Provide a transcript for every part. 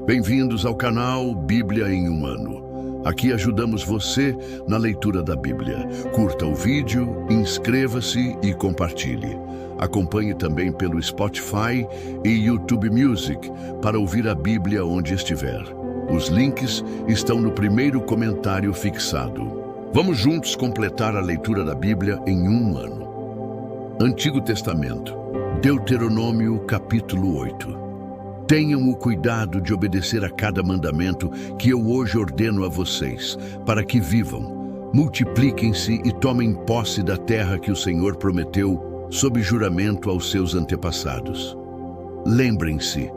Bem-vindos ao canal Bíblia em um Ano. Aqui ajudamos você na leitura da Bíblia. Curta o vídeo, inscreva-se e compartilhe. Acompanhe também pelo Spotify e YouTube Music para ouvir a Bíblia onde estiver. Os links estão no primeiro comentário fixado. Vamos juntos completar a leitura da Bíblia em um ano. Antigo Testamento, Deuteronômio capítulo 8. Tenham o cuidado de obedecer a cada mandamento que eu hoje ordeno a vocês, para que vivam, multipliquem-se e tomem posse da terra que o Senhor prometeu sob juramento aos seus antepassados. Lembrem-se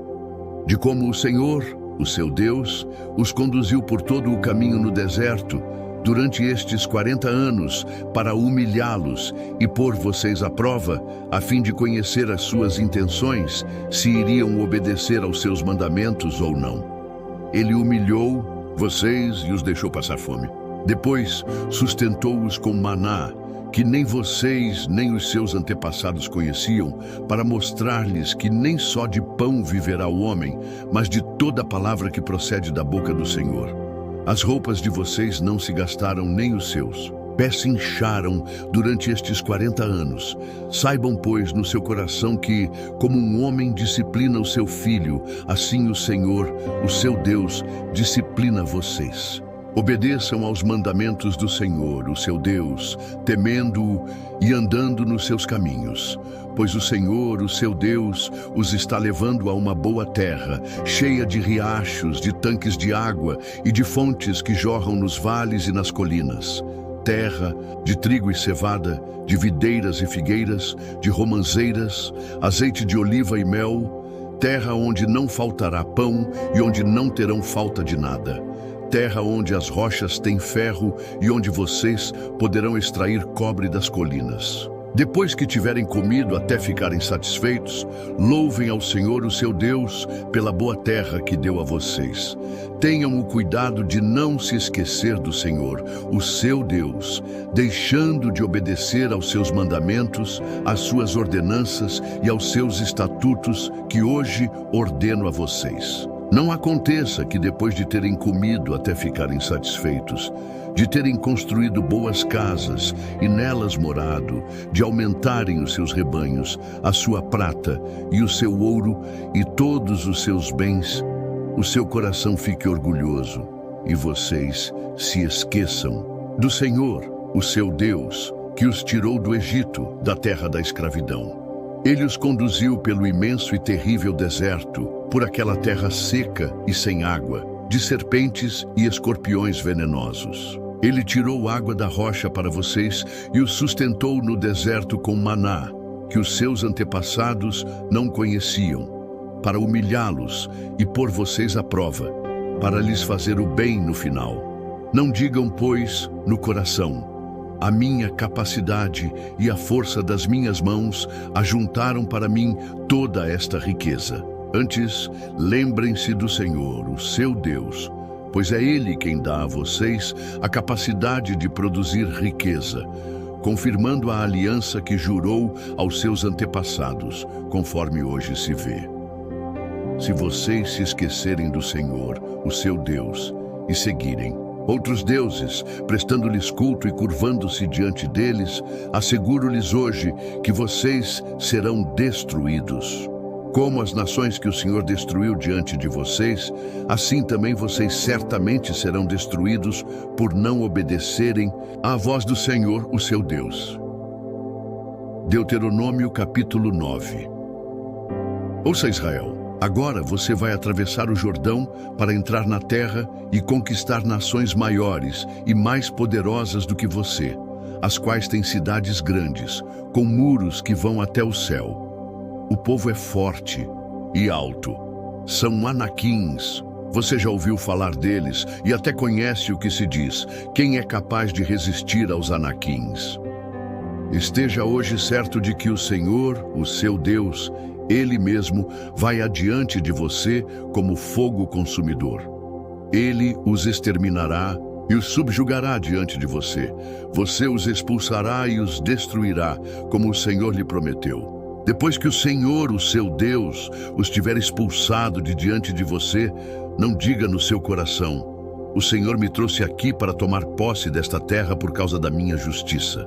de como o Senhor, o seu Deus, os conduziu por todo o caminho no deserto durante estes 40 anos para humilhá-los e pôr vocês à prova, a fim de conhecer as suas intenções, se iriam obedecer aos seus mandamentos ou não. Ele humilhou vocês e os deixou passar fome. Depois sustentou-os com maná, que nem vocês nem os seus antepassados conheciam, para mostrar-lhes que nem só de pão viverá o homem, mas de toda palavra que procede da boca do Senhor. As roupas de vocês não se gastaram nem os seus. Pés se incharam durante estes 40 anos. Saibam, pois, no seu coração que, como um homem disciplina o seu filho, assim o Senhor, o seu Deus, disciplina vocês. Obedeçam aos mandamentos do Senhor, o seu Deus, temendo-o e andando nos seus caminhos. Pois o Senhor, o seu Deus, os está levando a uma boa terra, cheia de riachos, de tanques de água e de fontes que jorram nos vales e nas colinas. Terra de trigo e cevada, de videiras e figueiras, de romãzeiras, azeite de oliva e mel, terra onde não faltará pão e onde não terão falta de nada. Terra onde as rochas têm ferro e onde vocês poderão extrair cobre das colinas. Depois que tiverem comido até ficarem satisfeitos, louvem ao Senhor, o seu Deus, pela boa terra que deu a vocês. Tenham o cuidado de não se esquecer do Senhor, o seu Deus, deixando de obedecer aos seus mandamentos, às suas ordenanças e aos seus estatutos que hoje ordeno a vocês. Não aconteça que depois de terem comido até ficarem satisfeitos, de terem construído boas casas e nelas morado, de aumentarem os seus rebanhos, a sua prata e o seu ouro e todos os seus bens, o seu coração fique orgulhoso e vocês se esqueçam do Senhor, o seu Deus, que os tirou do Egito, da terra da escravidão. Ele os conduziu pelo imenso e terrível deserto, por aquela terra seca e sem água, de serpentes e escorpiões venenosos. Ele tirou água da rocha para vocês e os sustentou no deserto com maná, que os seus antepassados não conheciam, para humilhá-los e pôr vocês à prova, para lhes fazer o bem no final. Não digam, pois, no coração: a minha capacidade e a força das minhas mãos ajuntaram para mim toda esta riqueza. Antes, lembrem-se do Senhor, o seu Deus, pois é Ele quem dá a vocês a capacidade de produzir riqueza, confirmando a aliança que jurou aos seus antepassados, conforme hoje se vê. Se vocês se esquecerem do Senhor, o seu Deus, e seguirem outros deuses, prestando-lhes culto e curvando-se diante deles, asseguro-lhes hoje que vocês serão destruídos. Como as nações que o Senhor destruiu diante de vocês, assim também vocês certamente serão destruídos por não obedecerem à voz do Senhor, o seu Deus. Deuteronômio capítulo 9. Ouça, Israel. Agora você vai atravessar o Jordão para entrar na terra e conquistar nações maiores e mais poderosas do que você, as quais têm cidades grandes, com muros que vão até o céu. O povo é forte e alto. São anaquins. Você já ouviu falar deles e até conhece o que se diz: quem é capaz de resistir aos anaquins? Esteja hoje certo de que o Senhor, o seu Deus, Ele mesmo vai adiante de você como fogo consumidor. Ele os exterminará e os subjugará diante de você. Você os expulsará e os destruirá, como o Senhor lhe prometeu. Depois que o Senhor, o seu Deus, os tiver expulsado de diante de você, não diga no seu coração: o Senhor me trouxe aqui para tomar posse desta terra por causa da minha justiça.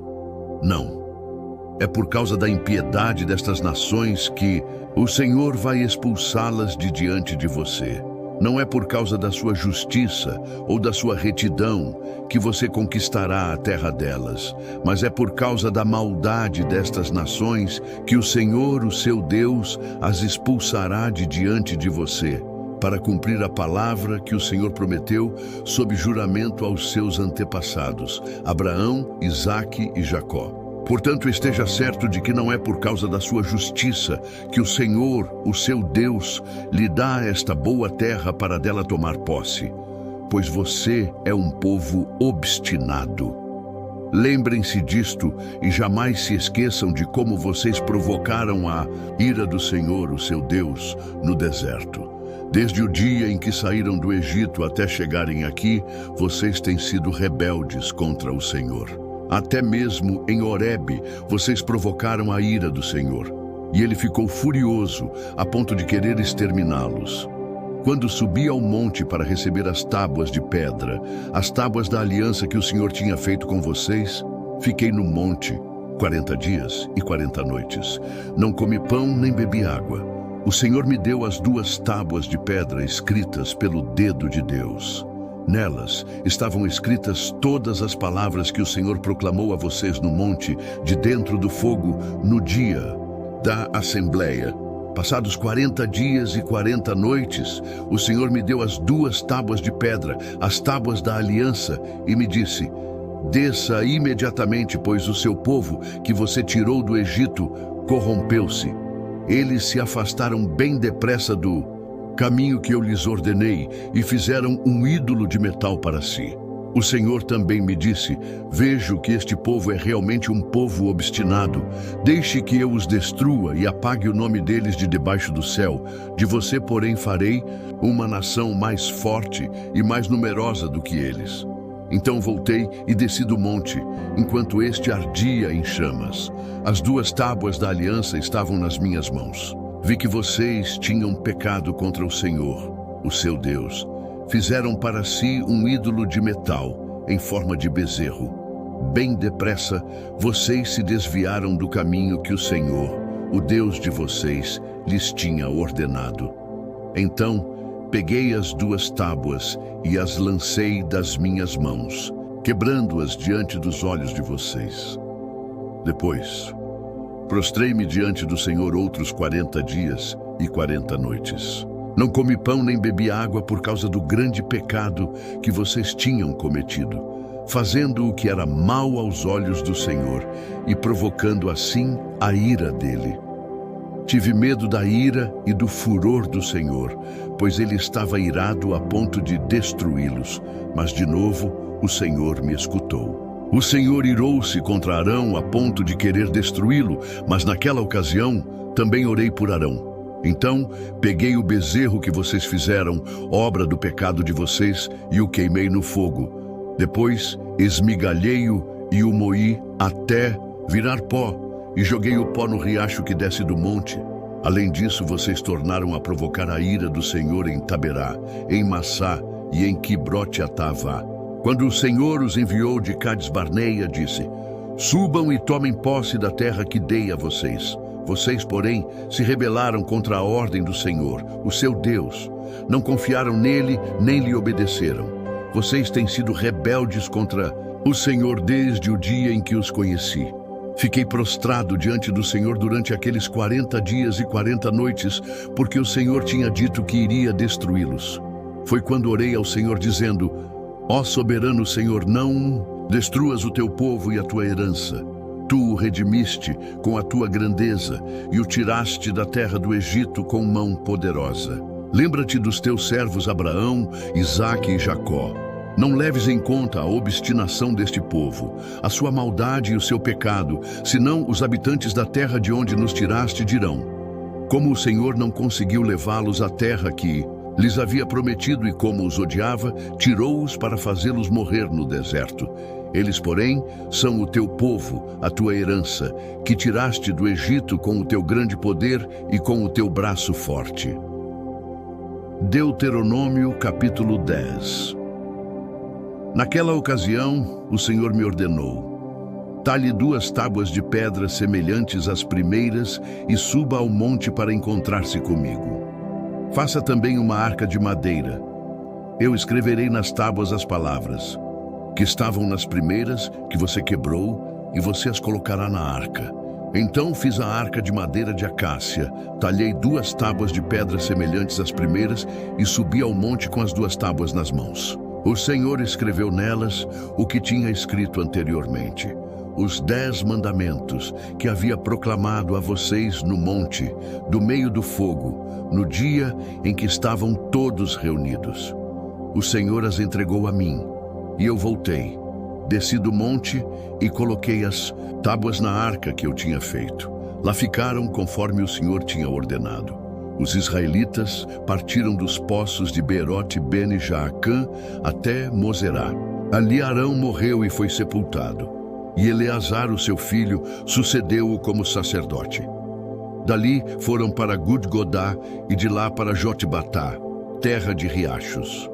Não. É por causa da impiedade destas nações que o Senhor vai expulsá-las de diante de você. Não é por causa da sua justiça ou da sua retidão que você conquistará a terra delas, mas é por causa da maldade destas nações que o Senhor, o seu Deus, as expulsará de diante de você, para cumprir a palavra que o Senhor prometeu sob juramento aos seus antepassados, Abraão, Isaque e Jacó. Portanto, esteja certo de que não é por causa da sua justiça que o Senhor, o seu Deus, lhe dá esta boa terra para dela tomar posse, pois você é um povo obstinado. Lembrem-se disto e jamais se esqueçam de como vocês provocaram a ira do Senhor, o seu Deus, no deserto. Desde o dia em que saíram do Egito até chegarem aqui, vocês têm sido rebeldes contra o Senhor. Até mesmo em Horebe, vocês provocaram a ira do Senhor, e ele ficou furioso a ponto de querer exterminá-los. Quando subi ao monte para receber as tábuas de pedra, as tábuas da aliança que o Senhor tinha feito com vocês, fiquei no monte 40 dias e 40 noites. Não comi pão nem bebi água. O Senhor me deu as 2 tábuas de pedra escritas pelo dedo de Deus. Nelas estavam escritas todas as palavras que o Senhor proclamou a vocês no monte, de dentro do fogo, no dia da Assembleia. Passados 40 dias e 40 noites, o Senhor me deu as 2 tábuas de pedra, as tábuas da aliança, e me disse: desça imediatamente, pois o seu povo, que você tirou do Egito, corrompeu-se. Eles se afastaram bem depressa do caminho que eu lhes ordenei e fizeram um ídolo de metal para si. O Senhor também me disse: vejo que este povo é realmente um povo obstinado. Deixe que eu os destrua e apague o nome deles de debaixo do céu. De você, porém, farei uma nação mais forte e mais numerosa do que eles. Então voltei e desci do monte, enquanto este ardia em chamas. As 2 tábuas da aliança estavam nas minhas mãos. Vi que vocês tinham pecado contra o Senhor, o seu Deus. Fizeram para si um ídolo de metal, em forma de bezerro. Bem depressa, vocês se desviaram do caminho que o Senhor, o Deus de vocês, lhes tinha ordenado. Então, peguei as 2 tábuas e as lancei das minhas mãos, quebrando-as diante dos olhos de vocês. Depois, prostrei-me diante do Senhor outros 40 dias e 40 noites. Não comi pão nem bebi água por causa do grande pecado que vocês tinham cometido, fazendo o que era mal aos olhos do Senhor e provocando assim a ira dele. Tive medo da ira e do furor do Senhor, pois ele estava irado a ponto de destruí-los, mas de novo o Senhor me escutou. O Senhor irou-se contra Arão a ponto de querer destruí-lo, mas naquela ocasião também orei por Arão. Então peguei o bezerro que vocês fizeram, obra do pecado de vocês, e o queimei no fogo. Depois esmigalhei-o e o moí até virar pó, e joguei o pó no riacho que desce do monte. Além disso, vocês tornaram a provocar a ira do Senhor em Taberá, em Massá e em Quibrote-Atavá. Quando o Senhor os enviou de Cades-Barneia, disse: subam e tomem posse da terra que dei a vocês. Vocês, porém, se rebelaram contra a ordem do Senhor, o seu Deus. Não confiaram nele, nem lhe obedeceram. Vocês têm sido rebeldes contra o Senhor desde o dia em que os conheci. Fiquei prostrado diante do Senhor durante aqueles 40 dias e 40 noites, porque o Senhor tinha dito que iria destruí-los. Foi quando orei ao Senhor dizendo: ó soberano Senhor, não destruas o teu povo e a tua herança. Tu o redimiste com a tua grandeza e o tiraste da terra do Egito com mão poderosa. Lembra-te dos teus servos Abraão, Isaque e Jacó. Não leves em conta a obstinação deste povo, a sua maldade e o seu pecado, senão os habitantes da terra de onde nos tiraste dirão: como o Senhor não conseguiu levá-los à terra que lhes havia prometido e como os odiava, tirou-os para fazê-los morrer no deserto. Eles, porém, são o teu povo, a tua herança, que tiraste do Egito com o teu grande poder e com o teu braço forte. Deuteronômio capítulo 10. Naquela ocasião, o Senhor me ordenou: talhe 2 tábuas de pedra semelhantes às primeiras e suba ao monte para encontrar-se comigo. Faça também uma arca de madeira. Eu escreverei nas tábuas as palavras que estavam nas primeiras, que você quebrou, e você as colocará na arca. Então fiz a arca de madeira de acácia, talhei 2 tábuas de pedra semelhantes às primeiras e subi ao monte com as 2 tábuas nas mãos. O Senhor escreveu nelas o que tinha escrito anteriormente, os 10 mandamentos que havia proclamado a vocês no monte, do meio do fogo, no dia em que estavam todos reunidos. O Senhor as entregou a mim, e eu voltei, desci do monte e coloquei as tábuas na arca que eu tinha feito. Lá ficaram conforme o Senhor tinha ordenado. Os israelitas partiram dos poços de Beerote Bene Jaacã até Moserá. Ali Arão morreu e foi sepultado, e Eleazar, o seu filho, sucedeu-o como sacerdote. Dali foram para Gudgodá e de lá para Jotbatá, terra de riachos.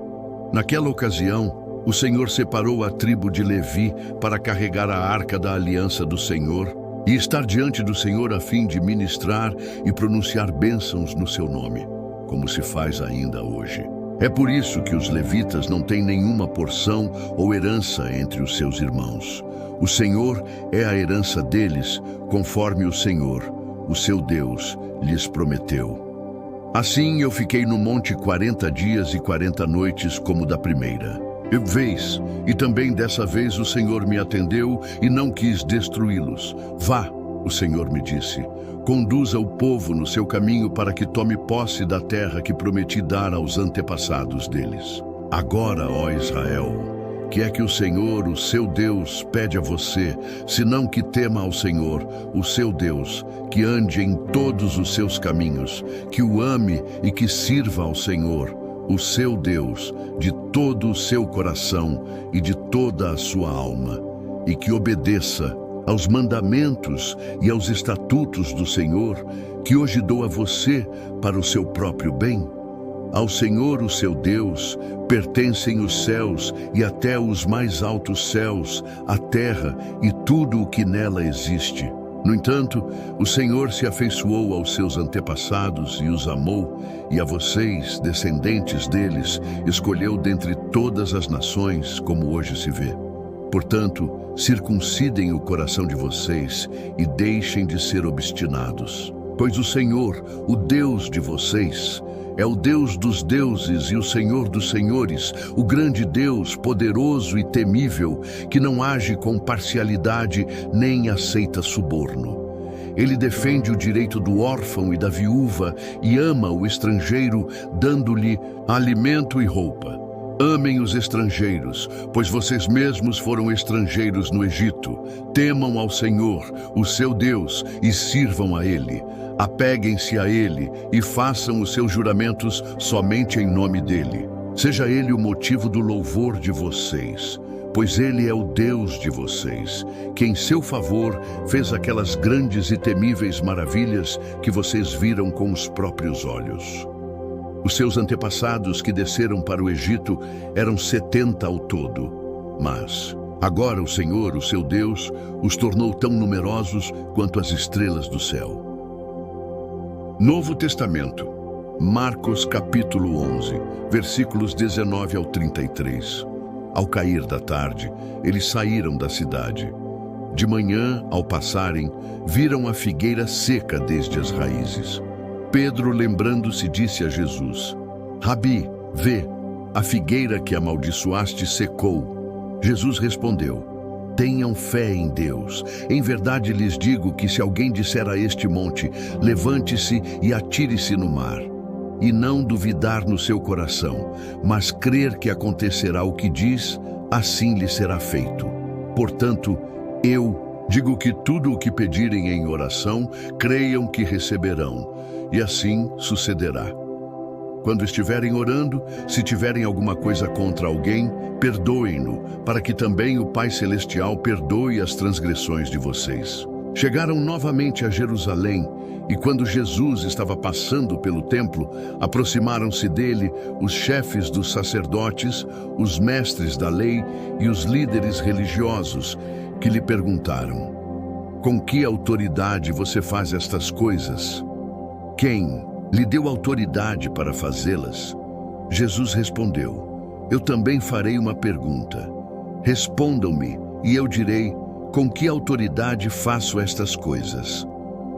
Naquela ocasião, o Senhor separou a tribo de Levi para carregar a arca da aliança do Senhor e estar diante do Senhor a fim de ministrar e pronunciar bênçãos no seu nome, como se faz ainda hoje. É por isso que os levitas não têm nenhuma porção ou herança entre os seus irmãos. O Senhor é a herança deles, conforme o Senhor, o seu Deus, lhes prometeu. Assim eu fiquei no monte 40 dias e 40 noites como da primeira vez, e também dessa vez o Senhor me atendeu e não quis destruí-los. Vá, o Senhor me disse, conduza o povo no seu caminho para que tome posse da terra que prometi dar aos antepassados deles. Agora, ó Israel, que é que o Senhor, o seu Deus, pede a você, senão que tema ao Senhor, o seu Deus, que ande em todos os seus caminhos, que o ame e que sirva ao Senhor, o seu Deus, de todo o seu coração e de toda a sua alma, e que obedeça aos mandamentos e aos estatutos do Senhor, que hoje dou a você para o seu próprio bem. Ao Senhor, o seu Deus, pertencem os céus e até os mais altos céus, a terra e tudo o que nela existe. No entanto, o Senhor se afeiçoou aos seus antepassados e os amou, e a vocês, descendentes deles, escolheu dentre todas as nações, como hoje se vê. Portanto, circuncidem o coração de vocês e deixem de ser obstinados. Pois o Senhor, o Deus de vocês, é o Deus dos deuses e o Senhor dos senhores, o grande Deus, poderoso e temível, que não age com parcialidade nem aceita suborno. Ele defende o direito do órfão e da viúva e ama o estrangeiro, dando-lhe alimento e roupa. Amem os estrangeiros, pois vocês mesmos foram estrangeiros no Egito. Temam ao Senhor, o seu Deus, e sirvam a Ele. Apeguem-se a Ele e façam os seus juramentos somente em nome dEle. Seja Ele o motivo do louvor de vocês, pois Ele é o Deus de vocês, que em seu favor fez aquelas grandes e temíveis maravilhas que vocês viram com os próprios olhos. Os seus antepassados que desceram para o Egito eram 70 ao todo, mas agora o Senhor, o seu Deus, os tornou tão numerosos quanto as estrelas do céu. Novo Testamento, Marcos capítulo 11, versículos 19 ao 33. Ao cair da tarde, eles saíram da cidade. De manhã, ao passarem, viram a figueira seca desde as raízes. Pedro, lembrando-se, disse a Jesus: Rabi, vê, a figueira que amaldiçoaste secou. Jesus respondeu: Tenham fé em Deus. Em verdade lhes digo que se alguém disser a este monte, levante-se e atire-se no mar, e não duvidar no seu coração, mas crer que acontecerá o que diz, assim lhe será feito. Portanto, eu digo que tudo o que pedirem em oração, creiam que receberão, e assim sucederá. Quando estiverem orando, se tiverem alguma coisa contra alguém, perdoem-no, para que também o Pai Celestial perdoe as transgressões de vocês. Chegaram novamente a Jerusalém, e quando Jesus estava passando pelo templo, aproximaram-se dele os chefes dos sacerdotes, os mestres da lei e os líderes religiosos, que lhe perguntaram: com que autoridade você faz estas coisas? Quem lhe deu autoridade para fazê-las? Jesus respondeu: eu também farei uma pergunta. Respondam-me, e eu direi com que autoridade faço estas coisas.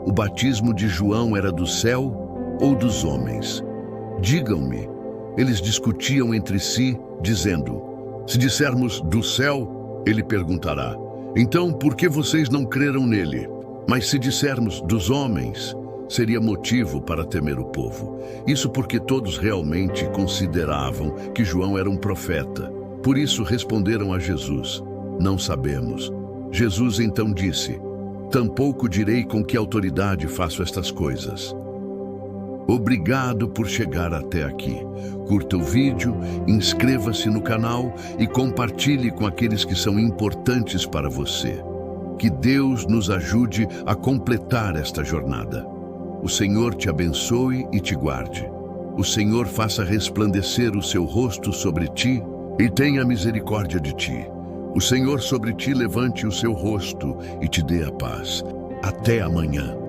O batismo de João era do céu ou dos homens? Digam-me. Eles discutiam entre si, dizendo: se dissermos do céu, ele perguntará: então por que vocês não creram nele? Mas se dissermos dos homens, seria motivo para temer o povo. Isso porque todos realmente consideravam que João era um profeta. Por isso responderam a Jesus: não sabemos. Jesus então disse: tampouco direi com que autoridade faço estas coisas. Obrigado por chegar até aqui. Curta o vídeo, inscreva-se no canal e compartilhe com aqueles que são importantes para você. Que Deus nos ajude a completar esta jornada. O Senhor te abençoe e te guarde. O Senhor faça resplandecer o seu rosto sobre ti e tenha misericórdia de ti. O Senhor sobre ti levante o seu rosto e te dê a paz. Até amanhã.